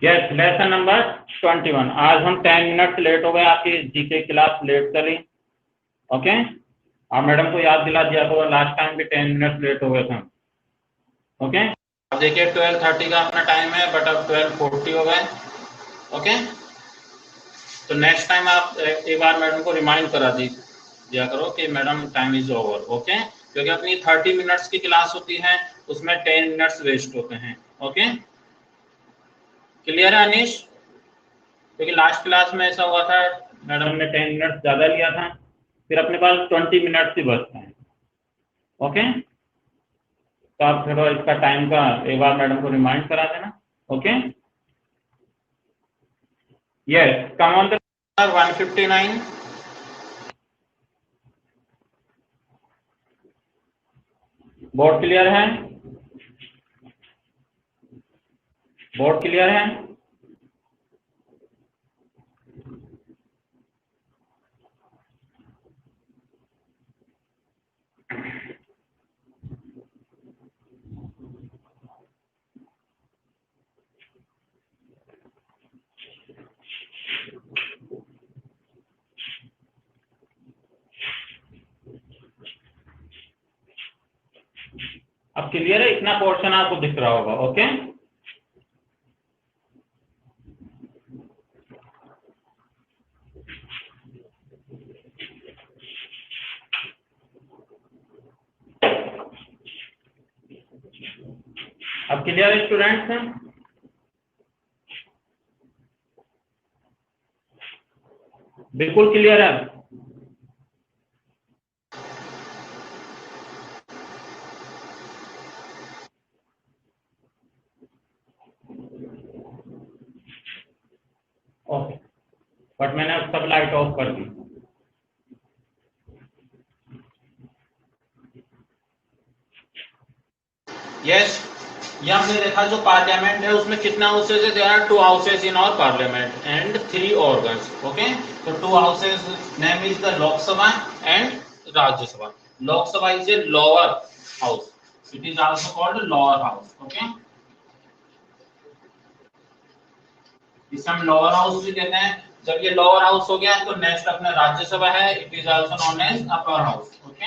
Yes, lesson number 21। आज हम 10 minute late हो गए, आपकी जीके क्लास लेट चली। ओके, आप मैडम को याद दिला दिया तो लास्ट टाइम भी 10 मिनट लेट हो गए थे। ओके, अब देखिए 12:30 का अपना टाइम है, बट अब 12:40 हो गए। ओके, तो नेक्स्ट टाइम आप एक बार मैडम को रिमाइंड करा दिया करो कि madam time is over. Okay, क्योंकि अपनी 30 मिनट्स की क्लास होती है, उसमें 10 मिनट्स वेस्ट होते हैं। ओके, क्लियर है अनीश? क्योंकि लास्ट क्लास में ऐसा हुआ था, मैडम ने 10 मिनट ज्यादा लिया था, फिर अपने पास 20 मिनट्स ही बचते हैं। ओके, तो आप थोड़ा इसका टाइम का एक बार मैडम को रिमाइंड करा देना। Okay, yes, come on the 159। Board clear है? बोर्ड क्लियर है? अब क्लियर है? इतना पोर्शन आपको दिख रहा होगा। ओके, अब क्लियर है स्टूडेंट्स? बिल्कुल क्लियर है। ओके, बट मैंने अब सब लाइट ऑफ कर दी। यस, ये हमने देखा जो पार्लियामेंट है उसमें कितना हाउसेज है? There are 2 houses in our parliament and 3 organs. Okay, तो 2 houses name is the Lok Sabha and Rajya Sabha. Lok Sabha is a lower house, it is also called lower house. Okay, इसे हम लोअर हाउस भी कहते हैं। जब ये लोअर हाउस हो गया तो नेक्स्ट अपना राज्यसभा है, it is also known as upper house. Okay,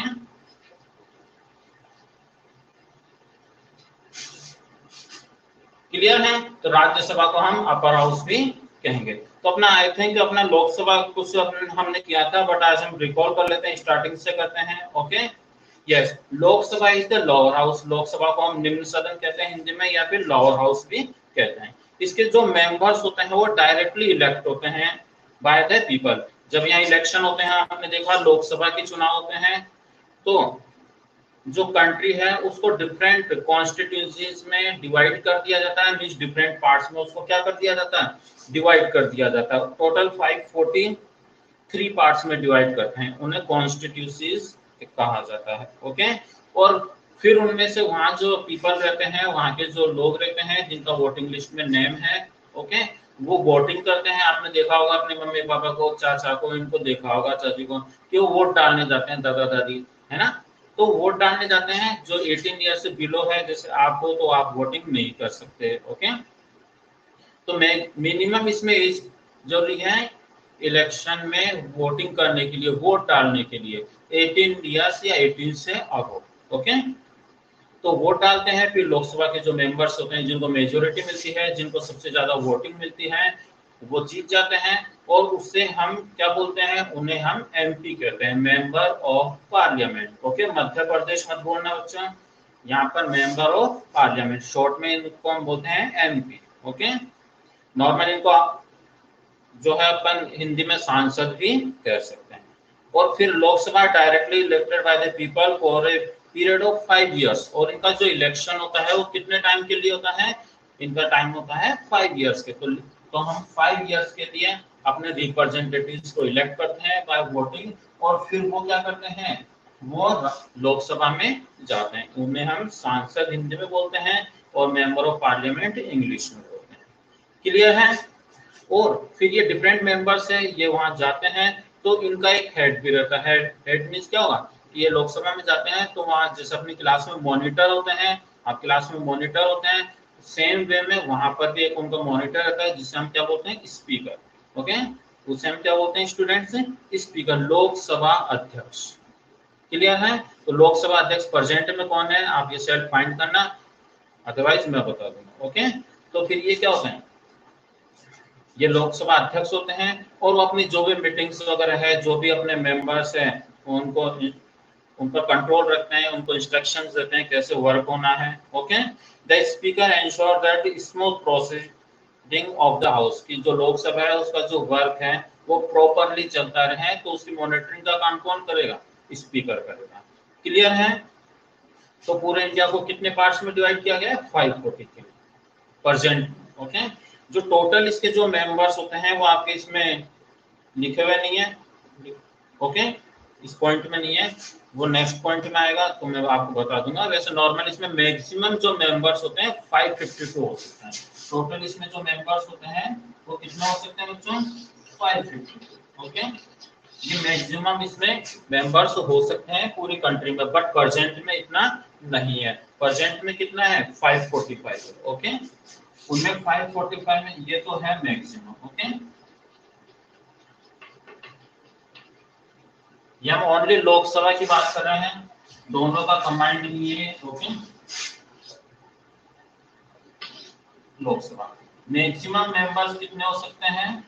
clear है? तो राज्यसभा को हम अपर हाउस भी कहेंगे। तो अपना आई थिंक अपना लोकसभा कुछ हमने किया था, बट आज हम रिकॉल कर लेते हैं, स्टार्टिंग से करते हैं। Okay, yes, Lok Sabha is the lower house. Lok Sabha को हम निम्न सदन कहते हैं हिंदी में, या फिर लोअर हाउस भी कहते हैं। इसके जो मेंबर्स होते हैं वो डायरेक्टली इलेक्ट होते हैं बाय द पीपल। जब यहाँ इलेक्शन होते हैं, आपने देखा लोकसभा के चुनाव होते हैं, तो जो कंट्री है उसको डिफरेंट कॉन्स्टिट्यूंसीज में डिवाइड कर दिया जाता है, मींस डिफरेंट पार्ट्स में उसको क्या कर दिया जाता है? डिवाइड कर दिया जाता है। टोटल 543 पार्ट्स में डिवाइड करते हैं, उन्हें कॉन्स्टिट्यूंसीज कहा जाता है। ओके, और फिर उनमें से वहां जो पीपल रहते हैं, वहां के जो लोग रहते हैं जिनका वोटिंग लिस्ट में नेम है, ओके, वो वोटिंग करते हैं। आपने देखा होगा अपने मम्मी पापा को, चाचा को, इनको देखा होगा, चाची को, कि वो वोट डालने जाते हैं, दादा दादी, है ना? तो वोट डालने जाते हैं। जो 18 ईयर से बिलो है, जैसे आप हो, तो आप वोटिंग नहीं कर सकते। ओके, तो मिनिमम इसमें एज जरूरी है इलेक्शन में वोटिंग करने के लिए, वोट डालने के लिए 18 ईयर्स या 18 से अब। ओके, तो वोट डालते हैं। फिर लोकसभा के जो मेंबर्स होते हैं, जिनको मेजोरिटी मिलती है, जिनको सबसे ज्यादा वोटिंग मिलती है, वो जीत जाते हैं। और उससे हम क्या बोलते हैं? उन्हें हम एमपी कहते हैं, member of parliament. Okay, Madhya Pradesh मत बोलना बच्चों, यहाँ पर मेंबर ऑफ पार्लियामेंट, शॉर्ट में इनको हम बोलते हैं एमपी। ओके, नॉर्मल इनको जो है अपन हिंदी में सांसद भी कह सकते हैं। और फिर Lok Sabha directly elected by the people for a period of 5 years. और इनका जो इलेक्शन होता है वो कितने टाइम के लिए होता है? इनका टाइम होता है 5 इयर्स के। तो हम 5 इयर्स के लिए अपने रिप्रेजेंटेटिव्स को इलेक्ट करते हैं बाय वोटिंग, और फिर वो क्या करते हैं? वो लोकसभा में जाते हैं। उन्हें हम सांसद हिंदी में बोलते हैं और मेंबर ऑफ पार्लियामेंट इंग्लिश में बोलते हैं। क्लियर है? और फिर ये डिफरेंट मेंबर्स है, ये वहां जाते हैं, तो इनका एक हेड भी रहता है। हेड मीन्स क्या होगा? ये लोकसभा में जाते हैं तो वहां जैसे अपनी क्लास में मॉनिटर होते हैं, आप क्लास में मॉनिटर होते हैं, सेम वे में वहां पर भी एक उनका मॉनिटर रहता है जिसे हम क्या बोलते हैं, स्पीकर। ओके, उसे हम क्या बोलते हैं स्टूडेंट्स, स्पीकर, लोकसभा अध्यक्ष। क्लियर है? तो लोकसभा अध्यक्ष प्रेजेंट में कौन है, आप ये सेल्फ फाइंड करना, अदरवाइज मैं बता दूंगा। ओके, तो फिर ये क्या होता है, ये लोकसभा अध्यक्ष होते हैं और वो अपनी जो भी मीटिंग्स वगैरह है, जो भी अपने मेंबर्स हैं उनको उन पर कंट्रोल रखते हैं, उनको इंस्ट्रक्शंस देते हैं कैसे वर्क होना है। Okay, the speaker ensure that smooth proceeding of the house, की जो लोकसभा है उसका जो वर्क है वो प्रॉपरली चलता रहे, तो उसकी मॉनिटरिंग का काम कौन करेगा, स्पीकर करेगा। क्लियर है? तो पूरे इंडिया को कितने पार्ट्स में डिवाइड किया गया है, 543 परसेंट। ओके, जो टोटल इसके जो मेंबर्स होते हैं वो आपके इसमें लिखे हुए नहीं है। ओके, इस पॉइंट में नहीं है, वो नेक्स्ट पॉइंट में आएगा तो मैं आपको बता दूंगा। वैसे नॉर्मल इसमें मैक्सिमम जो मेंबर्स होते हैं 552 हो सकते हैं। टोटल इसमें जो मेंबर्स होते हैं वो कितना हो सकते हैं बच्चों, 552। ओके, ये मैक्सिमम इसमें मेंबर्स हो सकते हैं पूरी कंट्री में, बट प्रेजेंट में इतना नहीं है। प्रेजेंट में कितना है, 545। ओके, उनमें 545 में ये तो है मैक्सिमम। ओके, ये हम ओनली लोकसभा की बात कर रहे हैं, दोनों का कंबाइंड नहीं है। ओके, लोकसभा मैक्सिमम मेंबर्स कितने हो सकते हैं,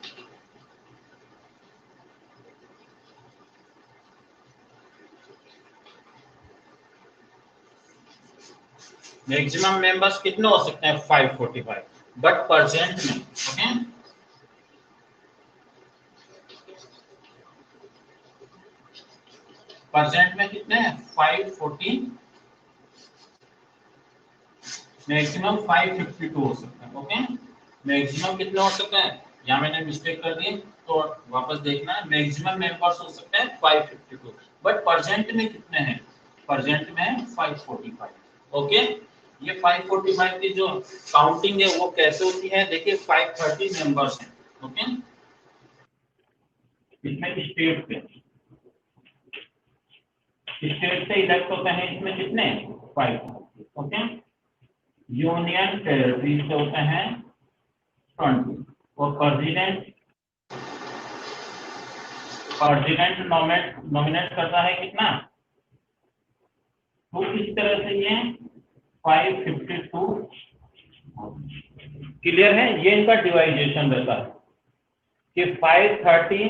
मैक्सिमम मेंबर्स कितने हो सकते हैं 545, बट प्रेजेंट में। ओके, प्रेजेंट में कितने हैं 540, मैक्सिमम 552 हो सकते हैं। ओके, मैक्सिमम कितने हो सकते हैं, यहाँ मैंने मिस्टेक कर दी तो वापस देखना है, मैक्सिमम मेंबर्स हो सकते हैं 552, बट प्रेजेंट में कितने हैं, प्रेजेंट में है 545। ओके, ये 545 की जो काउंटिंग है वो कैसे होती है, देखिए 530 मेंबर्स हैं। ओके, इसमें स्टेट से इलेक्ट होते हैं, इसमें कितने 5। ओके, यूनियन टेरिटरी से होते हैं 20, और प्रेसिडेंट नॉमिनेट करता है कितना, तो इस तरह से ये 552। क्लियर है? ये इनका डिवाइडेशन रहता है कि 530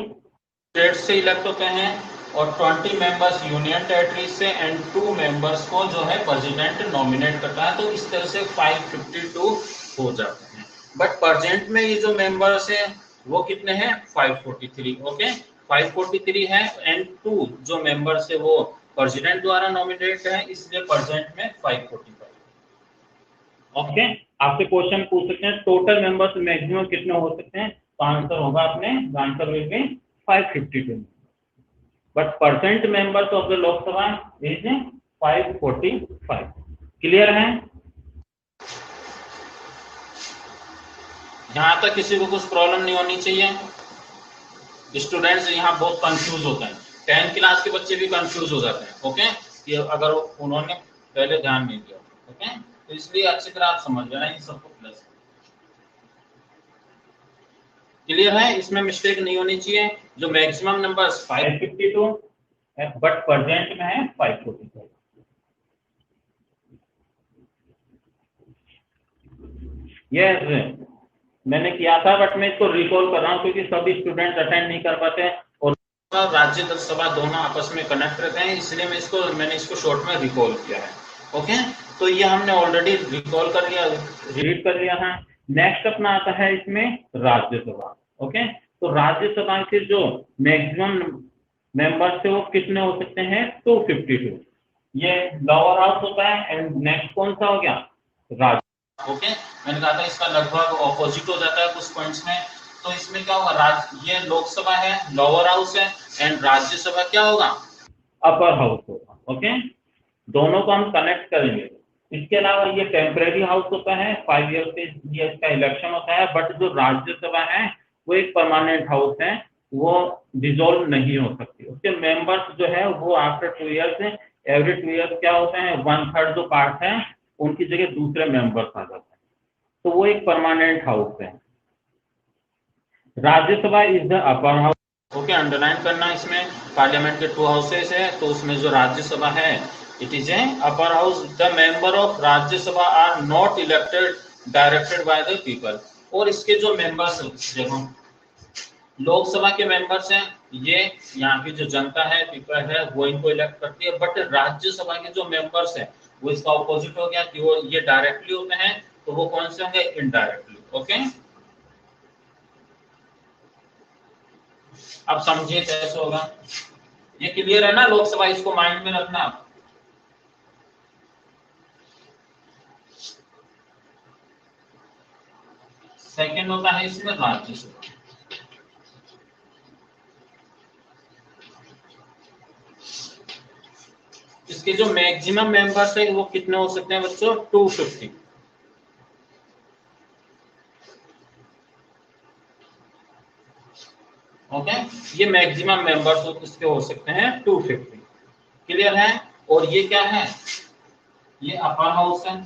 स्टेट से इलेक्ट होते हैं और 20 मेंबर्स यूनियन टेरिटरी से एंड 2 मेंबर्स को जो है प्रेसिडेंट नॉमिनेट करता है, तो इस तरह से 552 हो जाते हैं। बट प्रेजेंट में ये जो मेंबर्स है वो कितने हैं, 543। ओके, 543 है एंड 2 जो मेंबर्स है वो प्रेसिडेंट द्वारा नॉमिनेट है, इसलिए प्रेजेंट में 545। ओके, आपसे क्वेश्चन पूछ सकते हैं टोटल मेंबर्स मैक्सिमम कितने हो सकते हैं, तो आंसर होगा अपने, answer will be 552, but percent members of the Lok Sabha is 545। Clear है? यहाँ तक किसी को कुछ प्रॉब्लम नहीं होनी चाहिए। स्टूडेंट्स यहाँ बहुत कंफ्यूज होते हैं, 10th क्लास के बच्चे भी कंफ्यूज हो जाते हैं। ओके, कि अगर उन्होंने पहले ध्यान नहीं दिया। ओके, तो इसलिए अच्छी तरह आप समझ लेना इन सबको प्लस। क्लियर है? इसमें मिस्टेक नहीं होनी चाहिए। जो मैक्सिमम नंबर 552 है बट प्रेजेंट में है 545। यस, मैंने किया था बट मैं इसको रिकॉल कर रहा हूँ क्योंकि सभी स्टूडेंट अटेंड नहीं कर पाते और राज्यसभा दोनों आपस में कनेक्ट रहते हैं, इसलिए मैंने इसको शॉर्ट में रिकॉल किया है। ओके, तो ये हमने ऑलरेडी रिकॉल कर लिया, रीड कर लिया है। नेक्स्ट अपना आता है इसमें राज्यसभा। ओके, तो राज्यसभा के जो मैक्सिमम मेंबर्स थे वो कितने हो सकते हैं, 252। ये लोअर हाउस होता है एंड नेक्स्ट कौन सा हो गया, राज्य। ओके, मैंने कहा था इसका लगभग ऑपोजिट हो जाता है कुछ पॉइंट्स में। तो इसमें क्या होगा, ये लोकसभा है, लोअर हाउस है, एंड राज्यसभा क्या होगा, अपर हाउस होगा। ओके, दोनों को हम कनेक्ट करेंगे। इसके अलावा ये टेम्परेरी हाउस होता है, 5 ईयर से ये इसका इलेक्शन होता है, बट जो राज्यसभा है वो एक परमानेंट हाउस है, वो डिसॉल्व नहीं हो सकती। उसके मेंबर्स जो है वो आफ्टर 2 ईयर्स, एवरी 2 ईयर्स क्या होते हैं, 1/3 जो पार्ट है उनकी जगह दूसरे मेंबर्स आ जाते हैं। तो वो एक परमानेंट हाउस है। Rajya Sabha is the upper house. Okay, underline करना, इसमें पार्लियामेंट के 2 हाउसेस है, तो उसमें जो राज्यसभा है it is a upper house. The member of Rajya Sabha are not elected directed by the people. और इसके जो मेंबर्स, देखो लोकसभा के मेंबर्स हैं, ये यहाँ की जो जनता है, पीपल है, वो इनको इलेक्ट करती है। बट राज्यसभा के जो मेंबर्स हैं वो इसका ऑपोजिट हो गया कि वो ये डायरेक्टली होते हैं, तो वो कौन से होंगे? इनडायरेक्टली। ओके, अब समझिए कैसे होगा, ये क्लियर है ना लोकसभा, इसको माइंड में रखना आप। सेकंड होता है इसमें राज्यसभा। इसके जो मैक्सिमम मेंबर्स है वो कितने हो सकते हैं बच्चों? 250। ओके, ये मैक्सिमम मेंबर्स इसके हो सकते हैं 250। क्लियर है? और ये क्या है? ये अपर हाउस है।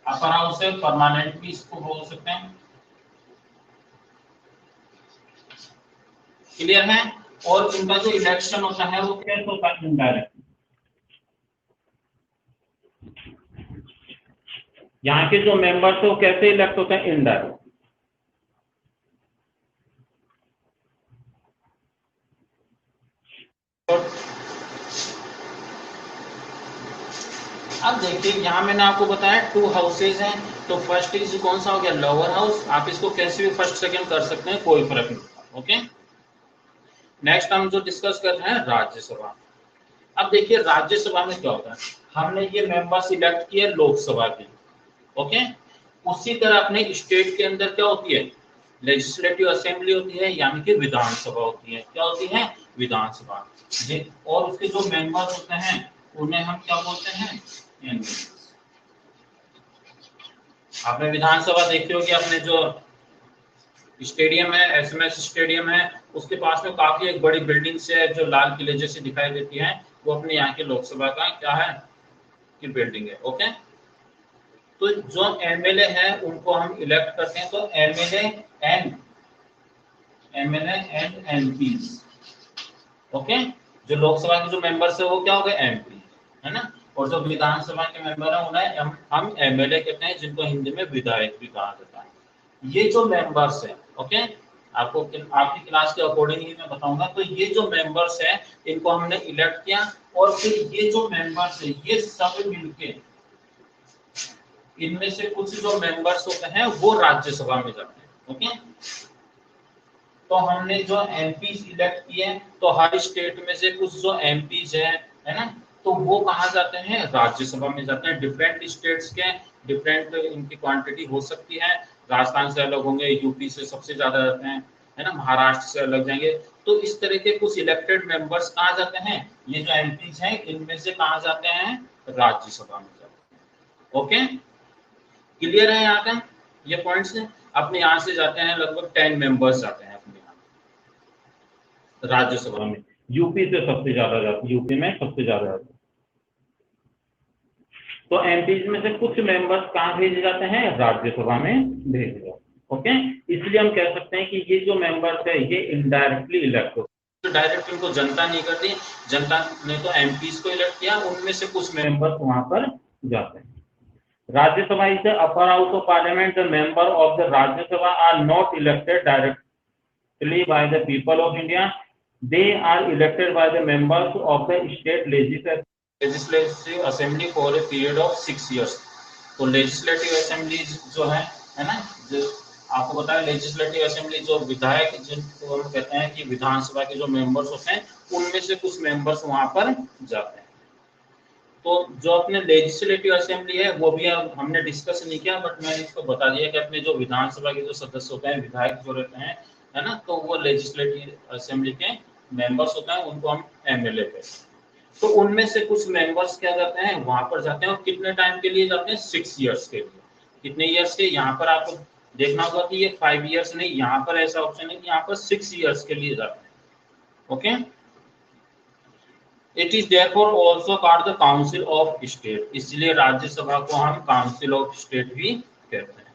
अपर हाउस है, परमानेंट भी इसको बोल सकते हैं। क्लियर है? और इनका जो इलेक्शन होता है वो कैसे होता है? इनडायरेक्ट। यहाँ के जो मेंबर्स है वो कैसे इलेक्ट होते हैं? इनडायरेक्ट। अब देखिए यहाँ मैंने आपको बताया 2 हाउसेज हैं, तो फर्स्ट इज कौन सा हो गया? Lower house. आप इसको कैसे भी फर्स्ट सेकंड कर सकते हैं, कोई फर्क नहीं पड़ता। ओके, नेक्स्ट हम जो डिस्कस कर रहे हैं राज्यसभा। अब देखिए राज्यसभा में क्या होता है, हमने ये मेंबर्स इलेक्ट किए लोकसभा के। ओके, उसी तरह अपने स्टेट के अंदर क्या होती है? लेजिस्लेटिव असेंबली होती है, यानी कि विधानसभा होती है। क्या होती है? विधानसभा। और उसके जो मेंबर्स होते हैं उन्हें हम क्या बोलते हैं? एमएलए। आपने विधानसभा देखी होगी, अपने जो स्टेडियम है, एसएमएस स्टेडियम है, उसके पास में काफी एक बड़ी बिल्डिंग है जो लाल किले जैसी दिखाई देती है, वो अपने यहाँ के लोकसभा का क्या है? की बिल्डिंग है। ओके, तो जो एमएलए है उनको हम इलेक्ट करते हैं, तो एमएलए एंड एमपीज। ओके, जो लोकसभा के जो मेंबर्स है वो क्या हो गए? एमपी, है ना। और जो विधानसभा के मेंबर है उन्हें हम एमएलए कहते हैं, जिनको हिंदी में विधायक भी कहा जाता है। ये जो मेंबर्स है, ओके, आपको आपकी क्लास के अकॉर्डिंग ही मैं बताऊंगा। तो ये जो मेंबर्स है इनको हमने इलेक्ट किया, और फिर ये जो मेंबर्स है ये सब मिलके, इनमें से कुछ जो मेंबर्स होते हैं वो राज्यसभा में जाते हैं। ओके, तो हमने जो एमपीज इलेक्ट किए, तो हर स्टेट में से कुछ जो एमपीज है ना, तो वो कहाँ जाते हैं? राज्यसभा में जाते हैं। डिफरेंट स्टेट्स के डिफरेंट इनकी क्वांटिटी हो सकती है। राजस्थान से अलग होंगे, यूपी से सबसे ज्यादा जाते हैं, है ना, महाराष्ट्र से अलग जाएंगे। तो इस तरह के कुछ इलेक्टेड मेंबर्स कहाँ जाते हैं? ये जो एमपीज हैं इनमें से कहाँ जाते हैं? राज्यसभा में जाते हैं। ओके, क्लियर है यहाँ का? ये पॉइंट्स अपने यहाँ से जाते हैं, लगभग 10 मेंबर्स जाते हैं अपने यहाँ राज्यसभा में। यूपी से सबसे ज्यादा जाते हैं, यूपी में सबसे ज्यादा जाते हैं। तो एमपीज में से कुछ मेंबर्स कहाँ भेजे जाते हैं? राज्यसभा में भेजे जाते हैं। ओके, इसलिए हम कह सकते हैं कि ये जो मेंबर्स है ये इनडायरेक्टली इलेक्ट होते हैं। तो डायरेक्ट इनको जनता नहीं करती, जनता ने तो एमपीज को इलेक्ट किया, उनमें से कुछ मेंबर्स वहां पर जाते हैं। Rajya Sabha is the upper house of parliament. The member of the Rajya Sabha are not elected directly by the people of India. They are elected by the members of the state legislative assembly for a period of 6 years. तो legislative assembly जो है ना, जो आपको पता है legislative assembly जो विधायक जिनको हम कहते हैं कि विधानसभा के जो मेंबर्स होते हैं उनमें से कुछ मेंबर्स वहां पर जाते हैं। तो जो अपने लेजिस्लेटिव असेंबली है वो भी हमने डिस्कस नहीं किया, बट मैंने इसको बता दिया कि अपने जो विधानसभा के जो सदस्य होते हैं, विधायक जो रहते हैं, है ना, तो वो लेजिस्लेटिव असेंबली के मेंबर्स होते हैं, उनको हम एमएलए कहते हैं। तो उनमें से कुछ मेंबर्स क्या करते हैं? वहां पर जाते हैं, और कितने टाइम के लिए जाते हैं? 6 ईयर्स के लिए। कितने ईयर्स के? यहाँ पर आपको देखना होगा कि ये 5 ईयर्स नहीं, यहाँ पर ऐसा ऑप्शन है कि यहाँ पर 6 ईयर्स के लिए जाते हैं। Okay, it is therefore also called the council of state, इसलिए राज्यसभा को हम काउंसिल ऑफ स्टेट भी कहते हैं।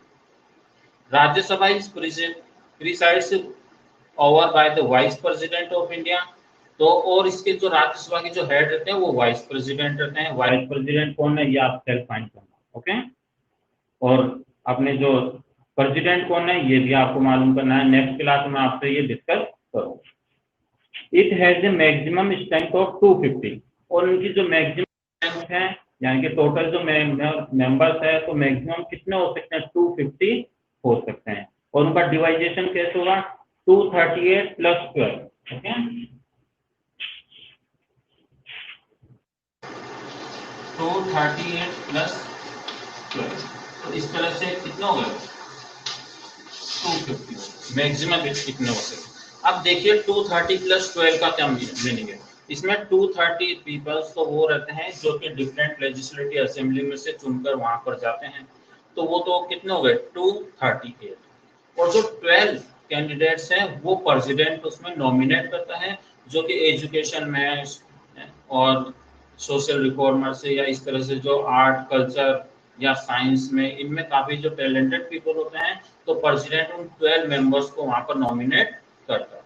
Rajya Sabha is presides over by the vice president of India, तो और इसके जो राज्यसभा के जो हेड रहते हैं वो वाइस प्रेसिडेंट रहते हैं। वाइस प्रेसिडेंट कौन है ये आप सेल्फ फाइंड करना, ओके। और अपने जो प्रेसिडेंट कौन है ये भी आपको मालूम करना है, नेक्स्ट क्लास में आपसे ये डिस्कस करूंगा। It has a maximum strength of 250, और उनकी जो मैक्सिमम स्ट्रेंथ है यानी कि टोटल जो मेंबर्स है तो मैक्सिमम कितने हो सकते हैं 250 हो सकते हैं। और उनका डिवाइजेशन कैसे होगा 238 + 12, ओके। 238 + 12, तो इस तरह से कितना हो गया 250, मैक्सिमम कितने हो सकते। अब देखिए 230 + 12 का क्या मीनिंग है। इसमें 230 पीपल्स तो वो रहते हैं जो कि डिफरेंट लेजिस्लेटिव असेंबली में से चुनकर वहां पर जाते हैं, तो वो तो कितने हो गए 238। और जो 12 कैंडिडेट्स हैं वो प्रेसिडेंट उसमें नॉमिनेट करता है, जो कि एजुकेशन में और सोशल रिफॉर्मर से या इस तरह से जो आर्ट कल्चर या साइंस में इनमें काफी जो टैलेंटेड पीपल होते हैं, तो प्रेसिडेंट उन 12 मेंबर्स को वहां पर नॉमिनेट करता है।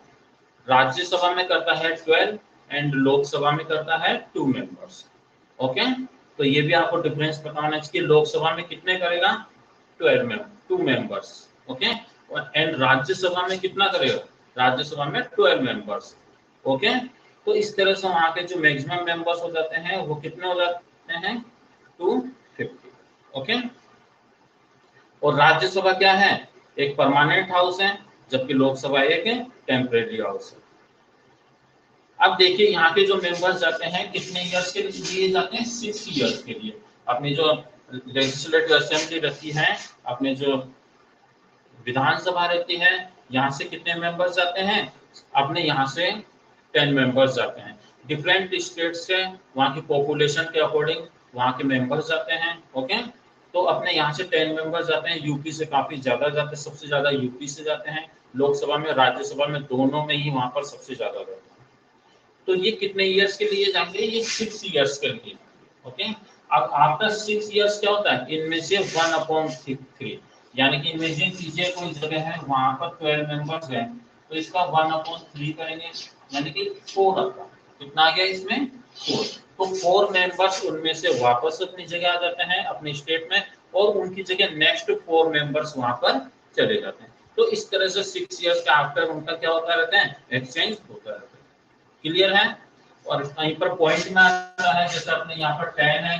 राज्यसभा में करता है 12 एंड लोकसभा में करता है 2 मेंबर्स, ओके। तो ये भी आपको डिफरेंस पता होना चाहिए, लोकसभा में कितने करेगा 2 मेंबर्स, ओके। और एंड राज्यसभा में कितना करेगा, राज्यसभा में 12 मेंबर्स, ओके। तो इस तरह से वहां के जो मैक्सिमम मेंबर्स हो जाते हैं वो कितने हो जाते हैं 250, ओके। और राज्यसभा क्या है, एक परमानेंट हाउस है, जबकि लोकसभा एक टेम्परेरी हाउस है। अब देखिए यहाँ के जो मेंबर्स जाते हैं कितने ईयर्स के लिए जाते हैं 6 ईयर्स के लिए। अपनी जो लेजिस्लेटिव असेंबली रहती है, अपने जो विधानसभा रहती है, यहाँ से कितने मेंबर्स जाते हैं, अपने यहाँ से 10 मेंबर्स जाते हैं। डिफरेंट स्टेट से वहाँ की पॉपुलेशन के अकॉर्डिंग वहाँ के मेंबर्स जाते हैं, ओके। तो अपने यहाँ से 10 मेंबर्स जाते हैं, यूपी से काफी ज्यादा जाते हैं, सबसे ज्यादा यूपी से जाते हैं। लोकसभा में राज्यसभा में दोनों में ही वहां पर सबसे ज्यादा जाते हैं। तो ये कितने ईयर्स के लिए जाएंगे, ये 6 ईयर्स के लिए, ओके। अब आफ्टर 6 ईयर्स क्या होता है, इनमें से 1/3, यानी कि इमेजिन कीजिए कोई जगह है वहां पर 12 मेंबर्स हैं, तो इसका 1/3 करेंगे, यानी कि 4 आता है। कितना आ गया इसमें 4। तो 4 मेंबर्स उनमें से वापस अपनी जगह आ जाते हैं अपने स्टेट में, और उनकी जगह नेक्स्ट 4 मेंबर्स वहां पर चले जाते हैं। तो इस तरह से 6 ईयर्स के आफ्टर उनका क्या होता रहता है, एक्सचेंज होता रहता है। क्लियर है। और कहीं पर पॉइंट में आता है, जैसे अपने यहाँ पर 10 है,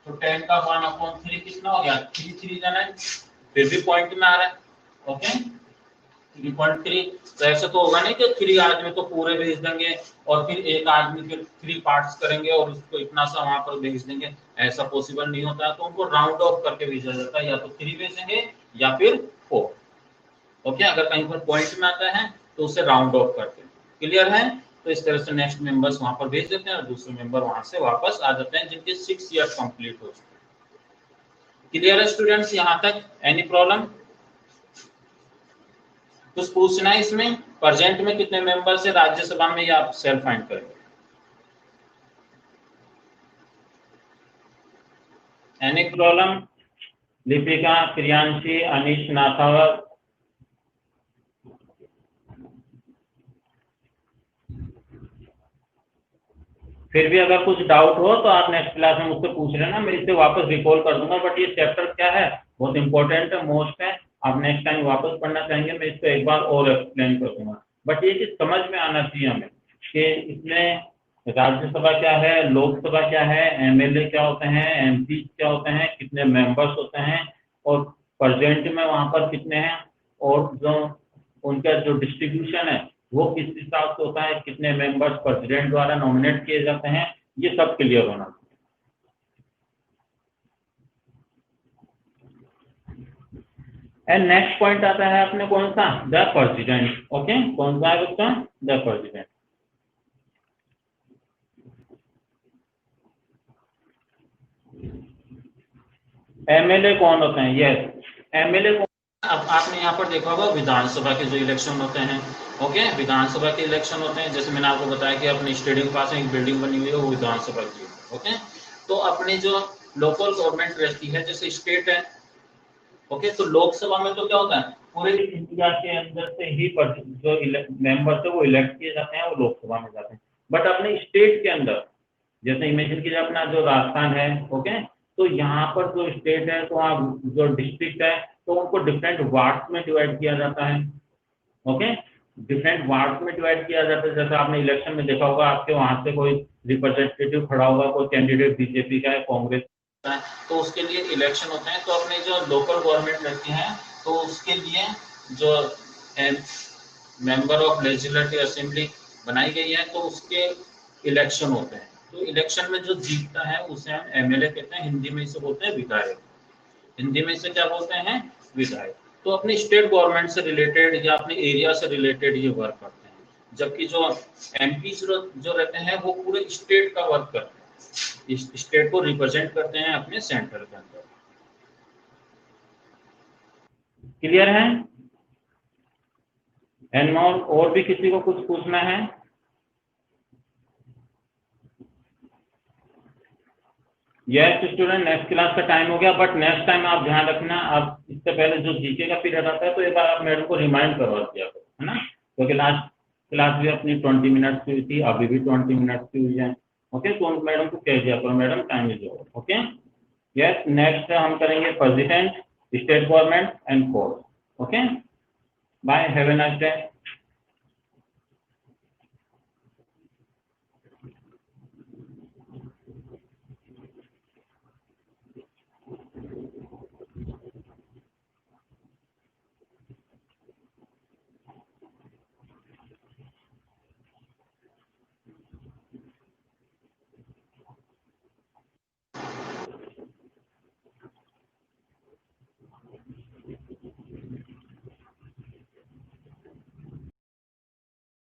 तो 10 का 1/3 कितना हो गया 3 जाना है, फिर भी पॉइंट में आ रहा है, ओके 3.3। तो ऐसा तो होगा नहीं कि 3 आदमी तो पूरे भेज देंगे और फिर एक आदमी के 3 पार्ट्स करेंगे और उसको इतना सा वहां पर भेज देंगे, ऐसा पॉसिबल नहीं होता है। तो उनको राउंड ऑफ करके भेजा जाता है, या तो 3 भेजेंगे या फिर 4, ओके। अगर कहीं पर पॉइंट में आता है तो उसे राउंड ऑफ करते हैं। क्लियर है। तो इस तरह से नेक्स्ट मेंबर्स वहां पर भेज देते हैं और दूसरे मेंबर वहां से वापस आ जाते हैं जिनके 6 ईयर कंप्लीट हो चुके हैं। क्लियर है स्टूडेंट्स यहां तक, एनी प्रॉब्लम, कुछ पूछना है इसमें, प्रेजेंट में कितने मेंबर्स है राज्यसभा में, ये आप सेल्फ फाइंड करेंगे। एनी प्रॉब्लम, दीपिका, प्रियांशी, अनीश, नाथावर, फिर भी अगर कुछ डाउट हो तो आप नेक्स्ट क्लास में मुझसे पूछ लेना, मैं इसे वापस रिकॉल कर दूंगा। बट ये चैप्टर क्या है, बहुत इंपॉर्टेंट है, मोस्ट है, आप नेक्स्ट टाइम वापस पढ़ना चाहेंगे मैं इसको एक बार और एक्सप्लेन कर दूंगा। बट ये चीज समझ में आना चाहिए हमें कि इसमें राज्यसभा क्या है, लोकसभा क्या है, एमएलए क्या होते हैं, एमपी क्या होते हैं, कितने मेंबर्स होते हैं, और प्रेजेंट में वहां पर कितने हैं, और जो उनका जो डिस्ट्रीब्यूशन है वो किस हिसाब से होता है, कितने मेंबर्स प्रेसिडेंट द्वारा नॉमिनेट किए जाते हैं, ये सब क्लियर होना चाहिए। एंड नेक्स्ट पॉइंट आता है अपने कौन सा, द प्रेसिडेंट, ओके। कौन सा है उसका, द प्रेसिडेंट। एमएलए कौन होते हैं, यस एमएलए कौन। अब आपने यहाँ पर देखा होगा विधानसभा के जो इलेक्शन होते हैं ओके, विधानसभा के इलेक्शन होते हैं, जैसे मैंने आपको बताया कि अपने स्टेडियम के पास में एक बिल्डिंग बनी हुई है, वो विधानसभा की है। ओके, तो अपनी जो लोकल गवर्नमेंट रहती है, जैसे स्टेट है, ओके, तो लोकसभा में तो क्या होता है, पूरे इंडिया के अंदर से ही जो मेंबर्स है वो इलेक्ट किए जाते हैं, वो लोकसभा में जाते हैं। बट अपने स्टेट के अंदर, जैसे इमेजिन कीजिए अपना जो राजस्थान है, ओके, तो यहाँ पर जो स्टेट है, तो वहाँ जो डिस्ट्रिक्ट है, तो उनको डिफरेंट वार्ड्स में डिवाइड किया जाता है। ओके, डिफरेंट वार्ड्स में डिवाइड किया जाता है। जैसे आपने इलेक्शन में देखा होगा, आपके वहां से कोई रिप्रेजेंटेटिव खड़ा होगा, कोई कैंडिडेट बीजेपी का है, कांग्रेस का है, तो उसके लिए इलेक्शन होते हैं। तो अपने जो लोकल गवर्नमेंट रहती है, तो उसके लिए जो मेंबर ऑफ लेजिस्लेटिव असेंबली बनाई गई है, तो उसके इलेक्शन होते हैं। तो इलेक्शन में जो जीतता है उसे हम एमएलए कहते हैं, हिंदी में इसे बोलते हैं विधायक। हिंदी में इसे क्या बोलते हैं, विधायक। तो अपनी स्टेट गवर्नमेंट से रिलेटेड या अपने एरिया से रिलेटेड ये वर्क करते हैं, जबकि जो एमपी जो रहते हैं वो पूरे स्टेट का वर्क करते हैं, इस स्टेट को रिप्रेजेंट करते हैं अपने सेंट्रल के अंदर। क्लियर है? एंड और भी किसी को कुछ पूछना है? यस स्टूडेंट, नेक्स्ट क्लास का टाइम हो गया, बट नेक्स्ट टाइम आप ध्यान रखना, आप इससे पहले जो जीके का पीरियड आता है, तो एक बार आप मैडम को रिमाइंड करवा दिया करो, है ना, क्योंकि लास्ट क्लास भी अपनी 20 मिनट्स की हुई थी, अभी भी 20 मिनट्स की हुई है। ओके, तो मैडम को कह दिया करो, madam time is over. Okay, yes, next हम करेंगे president, state government and court. Okay, bye, have a nice day.